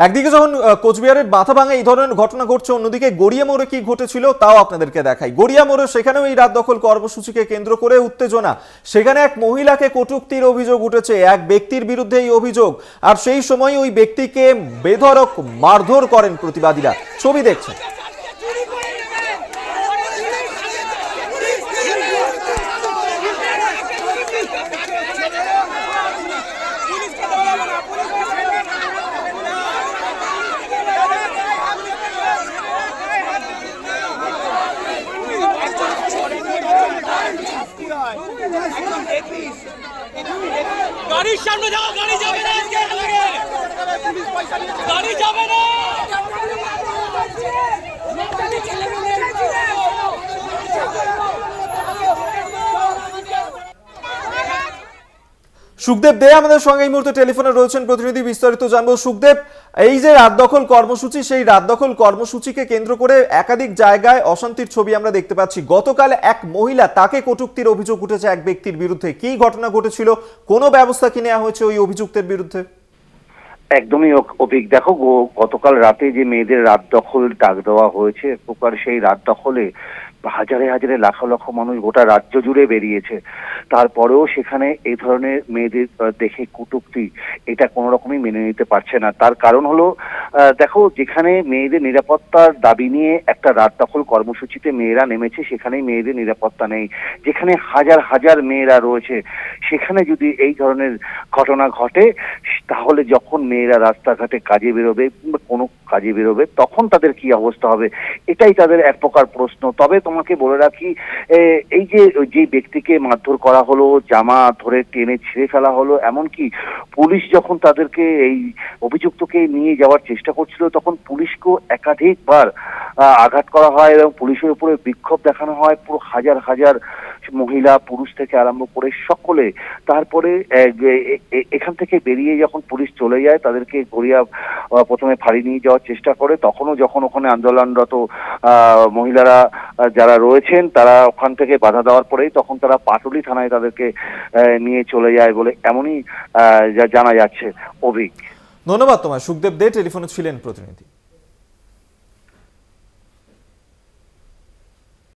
একদিকে যখন কোচবিহারের মাথাভাঙা এই ধরনের ঘটনা ঘটছে, অন্যদিকে গড়িয়া মোড়ে কি ঘটেছিল তাও আপনাদেরকে দেখাই। গড়িয়া মোড়ে সেখানেও এই রাত দখল কর্মসূচিকে কেন্দ্র করে উত্তেজনা। সেখানে এক মহিলাকে কটূক্তির অভিযোগ উঠেছে, এক ব্যক্তির বিরুদ্ধে এই অভিযোগ, আর সেই সময় ওই ব্যক্তিকে বেধড়ক মারধর করেন প্রতিবাদীরা। ছবি দেখছেন। গাড়ির সামনে যাও, গাড়ি যাবে না, গাড়ি যাবে না। সুখদেব দে আমাদের সঙ্গে এই মুহূর্তে টেলিফোনে রয়েছেন, প্রতিনিধি, বিস্তারিত জানবো। সুখদেব, এই যে রাত দখল কর্মসূচি, সেই রাত দখল কর্মসূচিকে কেন্দ্র করে একাধিক জায়গায় অশান্তির ছবি আমরা দেখতে পাচ্ছি। গতকাল এক মহিলা, তাকে কটূক্তির অভিযোগ উঠেছে এক ব্যক্তির বিরুদ্ধে। কি ঘটনা ঘটেছিল, কোনো ব্যবস্থা কি নেওয়া হয়েছে ওই অভিযুক্তের বিরুদ্ধে? একদমই অভিক, দেখো গতকাল রাতে যে মেয়েদের রাত দখল ডাক দেওয়া হয়েছে, প্রকার সেই রাত দখলে হাজারে হাজারে লাখ লাখ মানুষ গোটা রাজ্য জুড়ে বেরিয়েছে। তারপরেও সেখানে এই ধরনের মেয়েদের দেখে কটূক্তি, এটা কোনো রকমই মেনে নিতে পারছে না। তার কারণ হলো, দেখো, যেখানে মেয়েদের নিরাপত্তার দাবি নিয়ে একটা রাত দখল কর্মসূচিতে মেয়েরা নেমেছে, সেখানেই মেয়েদের নিরাপত্তা নেই। যেখানে হাজার হাজার মেয়েরা রয়েছে, সেখানে যদি এই ধরনের ঘটনা ঘটে, তাহলে যখন মেয়েরা রাস্তাঘাটে কাজে বেরোবে, কোনো কাজে বেরোবে, তখন তাদের কি অবস্থা হবে, এটাই তাদের এক প্রকার প্রশ্ন। তবে তোমাকে বলে রাখি, এই যে ব্যক্তিকে মারধর করা হলো, জামা ধরে টেনে ছিঁড়ে ফেলা হলো, এমনকি পুলিশ যখন তাদেরকে, এই অভিযুক্তকে নিয়ে যাওয়ার চেষ্টা করছিল, তখন পুলিশকেও একাধিকবার আঘাত করা হয় এবং পুলিশের উপরে বিক্ষোভ দেখানো হয়। পুরো হাজার হাজার মহিলা, পুরুষ থেকে আরম্ভ করে সকলে। তারপরে এখান থেকে বেরিয়ে যখন পুলিশ চলে যায়, তাদেরকে গড়িয়া প্রথমে ফাঁড়ি নিয়ে যাওয়ার চেষ্টা করে। তখনও যখন ওখানে আন্দোলনরত মহিলারা যারা রয়েছেন, তারা ওখান থেকে বাধা দেওয়ার পরেই তখন তারা পাটুলি থানায় তাদেরকে নিয়ে চলে যায় বলে এমনই জানা যাচ্ছে। অভিক, ধন্যবাদ তোমায়। সুখদেব দে টেলিফোনে ছিলেন প্রতিনিধি।